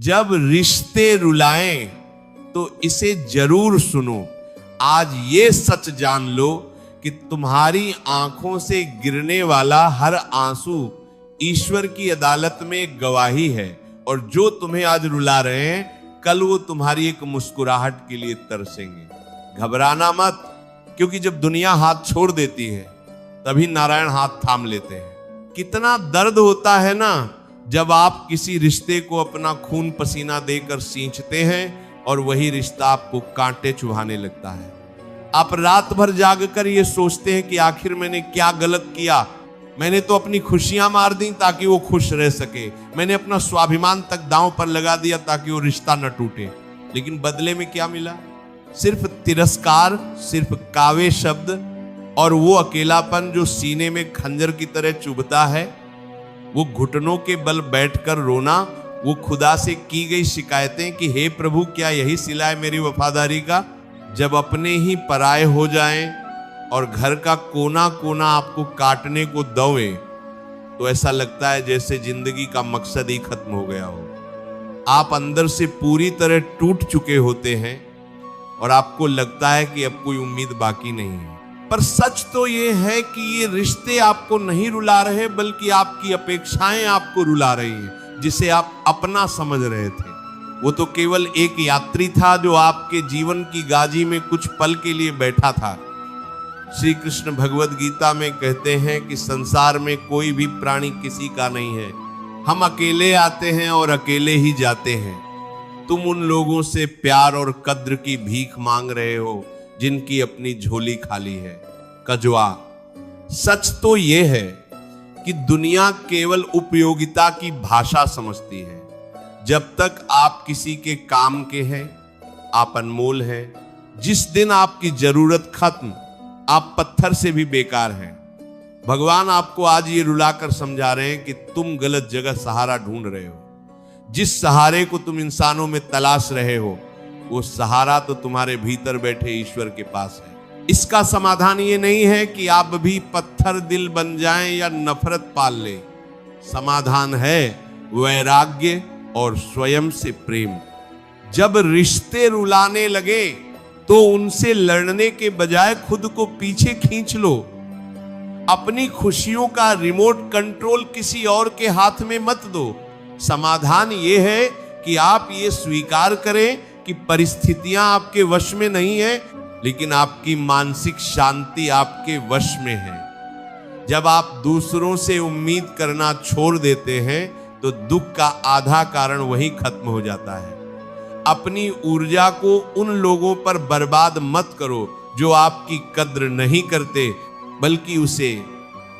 जब रिश्ते रुलाएं तो इसे जरूर सुनो। आज ये सच जान लो कि तुम्हारी आंखों से गिरने वाला हर आंसू ईश्वर की अदालत में गवाही है, और जो तुम्हें आज रुला रहे हैं कल वो तुम्हारी एक मुस्कुराहट के लिए तरसेंगे। घबराना मत, क्योंकि जब दुनिया हाथ छोड़ देती है तभी नारायण हाथ थाम लेते हैं। कितना दर्द होता है ना जब आप किसी रिश्ते को अपना खून पसीना देकर सींचते हैं और वही रिश्ता आपको कांटे चुभाने लगता है। आप रात भर जागकर ये सोचते हैं कि आखिर मैंने क्या गलत किया। मैंने तो अपनी खुशियां मार दी ताकि वो खुश रह सके, मैंने अपना स्वाभिमान तक दांव पर लगा दिया ताकि वो रिश्ता न टूटे, लेकिन बदले में क्या मिला? सिर्फ तिरस्कार, सिर्फ कावे शब्द और वो अकेलापन जो सीने में खंजर की तरह चुभता है। वो घुटनों के बल बैठकर रोना, वो खुदा से की गई शिकायतें कि हे प्रभु क्या यही सिला है मेरी वफादारी का। जब अपने ही पराये हो जाएं और घर का कोना कोना आपको काटने को दौए तो ऐसा लगता है जैसे जिंदगी का मकसद ही खत्म हो गया हो। आप अंदर से पूरी तरह टूट चुके होते हैं और आपको लगता है कि अब कोई उम्मीद बाकी नहीं है। पर सच तो ये है कि ये रिश्ते आपको नहीं रुला रहे, बल्कि आपकी अपेक्षाएं आपको रुला रही हैं, जिसे आप अपना समझ रहे थे। वो तो केवल एक यात्री था जो आपके जीवन की गाजी में कुछ पल के लिए बैठा था। श्री कृष्ण भगवद गीता में कहते हैं कि संसार में कोई भी प्राणी किसी का नहीं है, हम अकेले आते हैं और अकेले ही जाते हैं। तुम उन लोगों से प्यार और कद्र की भीख मांग रहे हो जिनकी अपनी झोली खाली है। कजवा, सच तो ये है कि दुनिया केवल उपयोगिता की भाषा समझती है। जब तक आप किसी के काम के हैं आप अनमोल हैं। जिस दिन आपकी जरूरत खत्म आप पत्थर से भी बेकार हैं। भगवान आपको आज ये रुलाकर समझा रहे हैं कि तुम गलत जगह सहारा ढूंढ रहे हो। जिस सहारे को तुम इंसानों में तलाश रहे हो वो सहारा तो तुम्हारे भीतर बैठे ईश्वर के पास है। इसका समाधान ये नहीं है कि आप भी पत्थर दिल बन जाएं या नफरत पाल लें। समाधान है वैराग्य और स्वयं से प्रेम। जब रिश्ते रुलाने लगे तो उनसे लड़ने के बजाय खुद को पीछे खींच लो। अपनी खुशियों का रिमोट कंट्रोल किसी और के हाथ में मत दो। समाधान यह है कि आप ये स्वीकार करें कि परिस्थितियां आपके वश में नहीं है, लेकिन आपकी मानसिक शांति आपके वश में है। जब आप दूसरों से उम्मीद करना छोड़ देते हैं तो दुख का आधा कारण वही खत्म हो जाता है। अपनी ऊर्जा को उन लोगों पर बर्बाद मत करो जो आपकी कद्र नहीं करते, बल्कि उसे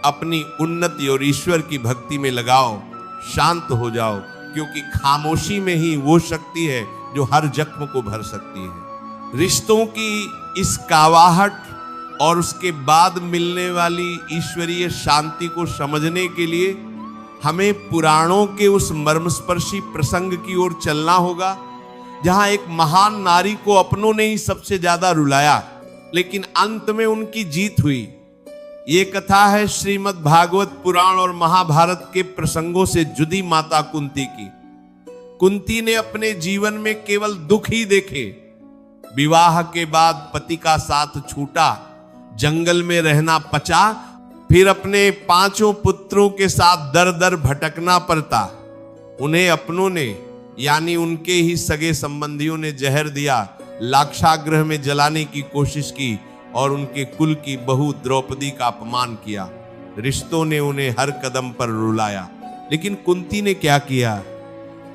अपनी उन्नति और ईश्वर की भक्ति में लगाओ। शांत हो जाओ, क्योंकि खामोशी में ही वो शक्ति है जो हर जख्म को भर सकती है। रिश्तों की इस कावाहट और उसके बाद मिलने वाली ईश्वरीय शांति को समझने के लिए हमें पुराणों के उस मर्मस्पर्शी प्रसंग की ओर चलना होगा, जहां एक महान नारी को अपनों ने ही सबसे ज्यादा रुलाया, लेकिन अंत में उनकी जीत हुई। ये कथा है श्रीमद् भागवत पुराण और महाभारत के प्रसंगों से जुदी माता कुंती की। कुंती ने अपने जीवन में केवल दुख ही देखे। विवाह के बाद पति का साथ छूटा, जंगल में रहना पचा, फिर अपने 5 पुत्रों के साथ दर दर भटकना पड़ता। उन्हें अपनों ने यानी उनके ही सगे संबंधियों ने जहर दिया, लाक्षागृह में जलाने की कोशिश की और उनके कुल की बहू द्रौपदी का अपमान किया। रिश्तों ने उन्हें हर कदम पर रुलाया, लेकिन कुंती ने क्या किया?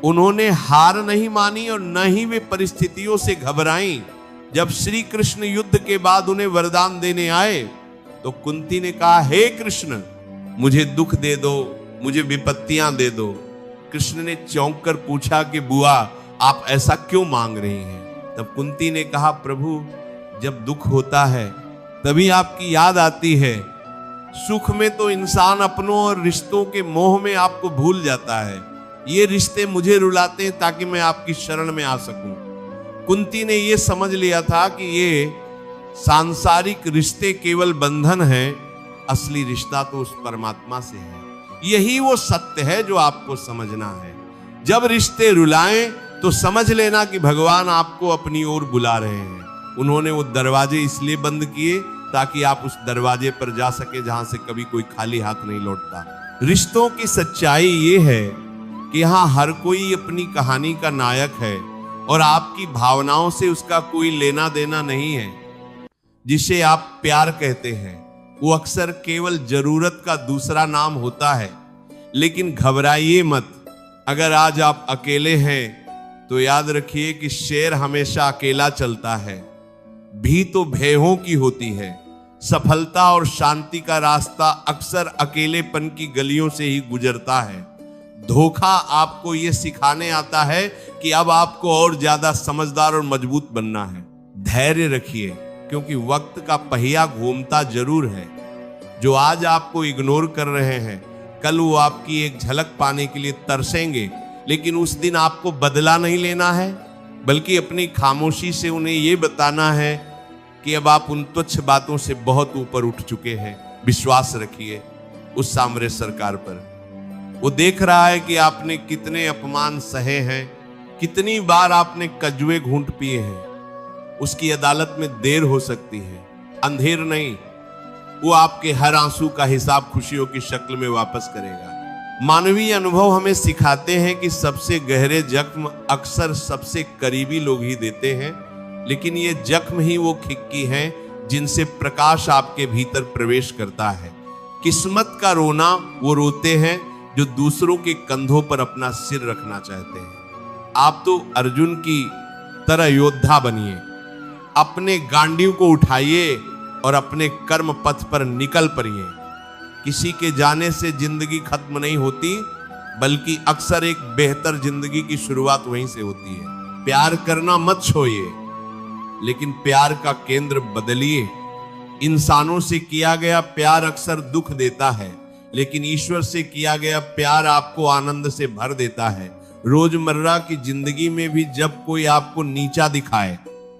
उन्होंने हार नहीं मानी और न ही वे परिस्थितियों से घबराईं। जब श्री कृष्ण युद्ध के बाद उन्हें वरदान देने आए तो कुंती ने कहा, हे कृष्ण मुझे दुख दे दो, मुझे विपत्तियां दे दो। कृष्ण ने चौंक कर पूछा कि बुआ आप ऐसा क्यों मांग रही हैं? तब कुंती ने कहा, प्रभु जब दुख होता है तभी आपकी याद आती है। सुख में तो इंसान अपनों और रिश्तों के मोह में आपको भूल जाता है। ये रिश्ते मुझे रुलाते हैं ताकि मैं आपकी शरण में आ सकूं। कुंती ने यह समझ लिया था कि ये सांसारिक रिश्ते केवल बंधन है, असली रिश्ता तो उस परमात्मा से है। यही वो सत्य है जो आपको समझना है। जब रिश्ते रुलाएं तो समझ लेना कि भगवान आपको अपनी ओर बुला रहे हैं। उन्होंने वो दरवाजे इसलिए बंद किए ताकि आप उस दरवाजे पर जा सके जहां से कभी कोई खाली हाथ नहीं लौटता। रिश्तों की सच्चाई ये है कि यहां हर कोई अपनी कहानी का नायक है और आपकी भावनाओं से उसका कोई लेना देना नहीं है। जिसे आप प्यार कहते हैं वो अक्सर केवल जरूरत का दूसरा नाम होता है। लेकिन घबराइए मत, अगर आज आप अकेले हैं तो याद रखिए कि शेर हमेशा अकेला चलता है। भी तो भयों की होती है। सफलता और शांति का रास्ता अक्सर अकेलेपन की गलियों से ही गुजरता है। धोखा आपको यह सिखाने आता है कि अब आपको और ज्यादा समझदार और मजबूत बनना है। धैर्य रखिए क्योंकि वक्त का पहिया घूमता जरूर है। जो आज आपको इग्नोर कर रहे हैं कल वो आपकी एक झलक पाने के लिए तरसेंगे, लेकिन उस दिन आपको बदला नहीं लेना है बल्कि अपनी खामोशी से उन्हें यह बताना है कि अब आप उन तुच्छ बातों से बहुत ऊपर उठ चुके हैं। विश्वास रखिए उस सामरे सरकार पर। वो देख रहा है कि आपने कितने अपमान सहे हैं, कितनी बार आपने कजुए घूंट पिए हैं। उसकी अदालत में देर हो सकती है, अंधेर नहीं। वो आपके हर आंसू का हिसाब खुशियों की शक्ल में वापस करेगा। मानवीय अनुभव हमें सिखाते हैं कि सबसे गहरे जख्म अक्सर सबसे करीबी लोग ही देते हैं, लेकिन ये जख्म ही वो खिक्की हैं जिनसे प्रकाश आपके भीतर प्रवेश करता है। किस्मत का रोना वो रोते हैं जो दूसरों के कंधों पर अपना सिर रखना चाहते हैं। आप तो अर्जुन की तरह योद्धा बनिए, अपने गांडियों को उठाइए और अपने कर्म पथ पर निकल पड़िए। किसी के जाने से जिंदगी खत्म नहीं होती, बल्कि अक्सर एक बेहतर जिंदगी की शुरुआत वहीं से होती है। प्यार करना मत छोड़िए, लेकिन प्यार का केंद्र बदलिए। इंसानों से किया गया प्यार अक्सर दुख देता है, लेकिन ईश्वर से किया गया प्यार आपको आनंद से भर देता है। रोजमर्रा की जिंदगी में भी जब कोई आपको नीचा दिखाए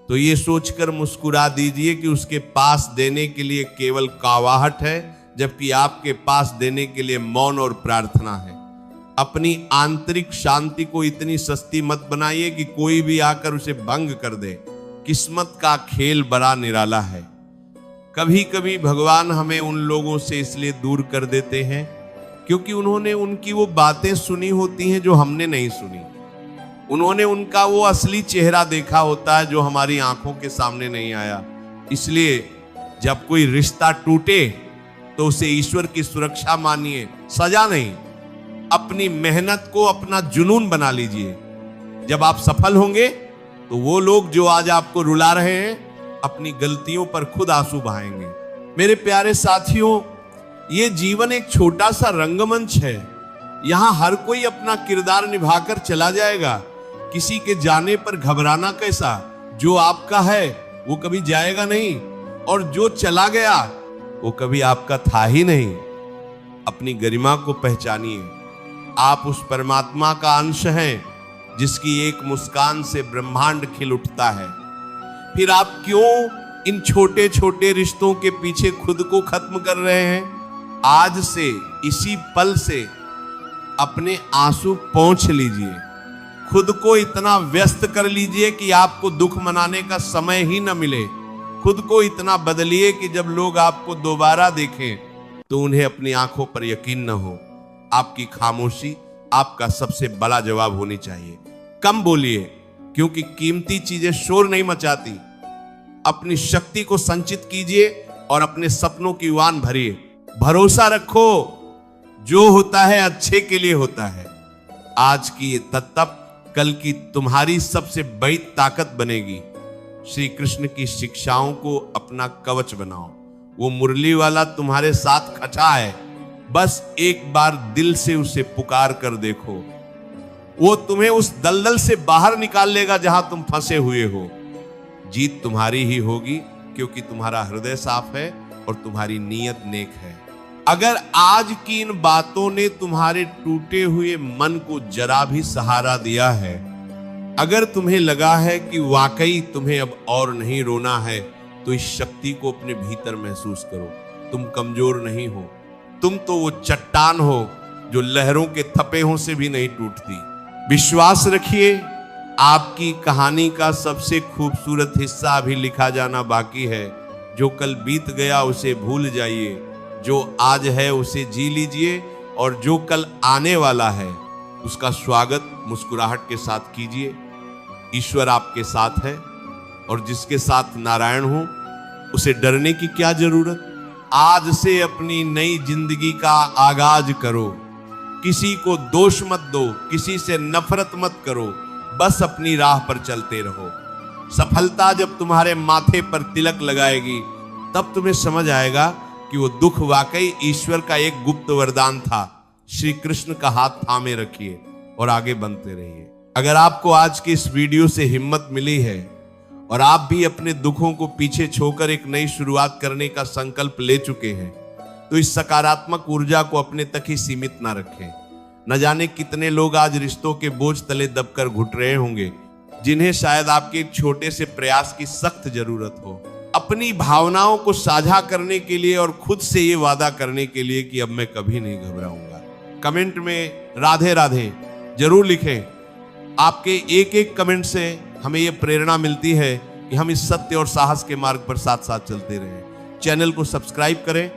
तो ये सोचकर मुस्कुरा दीजिए कि उसके पास देने के लिए केवल कावाहट है, जबकि आपके पास देने के लिए मौन और प्रार्थना है। अपनी आंतरिक शांति को इतनी सस्ती मत बनाइए कि कोई भी आकर उसे भंग कर दे। किस्मत का खेल बड़ा निराला है। कभी कभी भगवान हमें उन लोगों से इसलिए दूर कर देते हैं क्योंकि उन्होंने उनकी वो बातें सुनी होती हैं जो हमने नहीं सुनी। उन्होंने उनका वो असली चेहरा देखा होता है जो हमारी आंखों के सामने नहीं आया। इसलिए जब कोई रिश्ता टूटे तो उसे ईश्वर की सुरक्षा मानिए, सजा नहीं। अपनी मेहनत को अपना जुनून बना लीजिए। जब आप सफल होंगे तो वो लोग जो आज आपको रुला रहे हैं अपनी गलतियों पर खुद आंसू बहाएंगे। मेरे प्यारे साथियों, ये जीवन एक छोटा सा रंगमंच है। यहां हर कोई अपना किरदार निभाकर चला जाएगा। किसी के जाने पर घबराना कैसा? जो आपका है वो कभी जाएगा नहीं, और जो चला गया वो कभी आपका था ही नहीं। अपनी गरिमा को पहचानिए। आप उस परमात्मा का अंश हैं जिसकी एक मुस्कान से ब्रह्मांड खिल उठता है। फिर आप क्यों इन छोटे छोटे रिश्तों के पीछे खुद को खत्म कर रहे हैं? आज से, इसी पल से अपने आंसू पोंछ लीजिए। खुद को इतना व्यस्त कर लीजिए कि आपको दुख मनाने का समय ही न मिले। खुद को इतना बदलिए कि जब लोग आपको दोबारा देखें तो उन्हें अपनी आंखों पर यकीन न हो। आपकी खामोशी आपका सबसे बड़ा जवाब होनी चाहिए। कम बोलिए, क्योंकि कीमती चीजें शोर नहीं मचाती। अपनी शक्ति को संचित कीजिए और अपने सपनों की उड़ान भरिए। भरोसा रखो, जो होता है अच्छे के लिए होता है। आज की ये तप कल की तुम्हारी सबसे बड़ी ताकत बनेगी। श्री कृष्ण की शिक्षाओं को अपना कवच बनाओ। वो मुरली वाला तुम्हारे साथ खचा है, बस एक बार दिल से उसे पुकार कर देखो। वो तुम्हें उस दलदल से बाहर निकाल लेगा जहां तुम फंसे हुए हो। जीत तुम्हारी ही होगी, क्योंकि तुम्हारा हृदय साफ है और तुम्हारी नीयत नेक है। अगर आज की इन बातों ने तुम्हारे टूटे हुए मन को जरा भी सहारा दिया है, अगर तुम्हें लगा है कि वाकई तुम्हें अब और नहीं रोना है, तो इस शक्ति को अपने भीतर महसूस करो। तुम कमजोर नहीं हो, तुम तो वो चट्टान हो जो लहरों के थपेहों से भी नहीं टूटती। विश्वास रखिए, आपकी कहानी का सबसे खूबसूरत हिस्सा अभी लिखा जाना बाकी है। जो कल बीत गया उसे भूल जाइए, जो आज है उसे जी लीजिए, और जो कल आने वाला है उसका स्वागत मुस्कुराहट के साथ कीजिए। ईश्वर आपके साथ है, और जिसके साथ नारायण हो उसे डरने की क्या जरूरत। आज से अपनी नई जिंदगी का आगाज करो। किसी को दोष मत दो, किसी से नफरत मत करो, बस अपनी राह पर चलते रहो। सफलता जब तुम्हारे माथे पर तिलक लगाएगी तब तुम्हें समझ आएगा कि वो दुख वाकई ईश्वर का एक गुप्त वरदान था। श्री कृष्ण का हाथ थामे रखिए और आगे बढ़ते रहिए। अगर आपको आज की इस वीडियो से हिम्मत मिली है और आप भी अपने दुखों को पीछे छोड़कर एक नई शुरुआत करने का संकल्प ले चुके हैं, तो इस सकारात्मक ऊर्जा को अपने तक ही सीमित ना रखें। न जाने कितने लोग आज रिश्तों के बोझ तले दबकर घुट रहे होंगे, जिन्हें शायद आपके एक छोटे से प्रयास की सख्त जरूरत हो। अपनी भावनाओं को साझा करने के लिए और खुद से ये वादा करने के लिए कि अब मैं कभी नहीं घबराऊंगा। कमेंट में राधे राधे जरूर लिखें। आपके एक एक कमेंट से हमें ये प्रेरणा मिलती है कि हम इस सत्य और साहस के मार्ग पर साथ साथ चलते रहें। चैनल को सब्सक्राइब करें,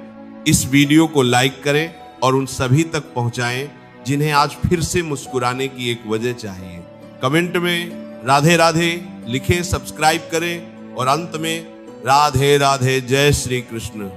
इस वीडियो को लाइक करें और उन सभी तक पहुंचाएं जिन्हें आज फिर से मुस्कुराने की एक वजह चाहिए। कमेंट में राधे राधे लिखें, सब्सक्राइब करें और अंत में राधे राधे, जय श्री कृष्ण।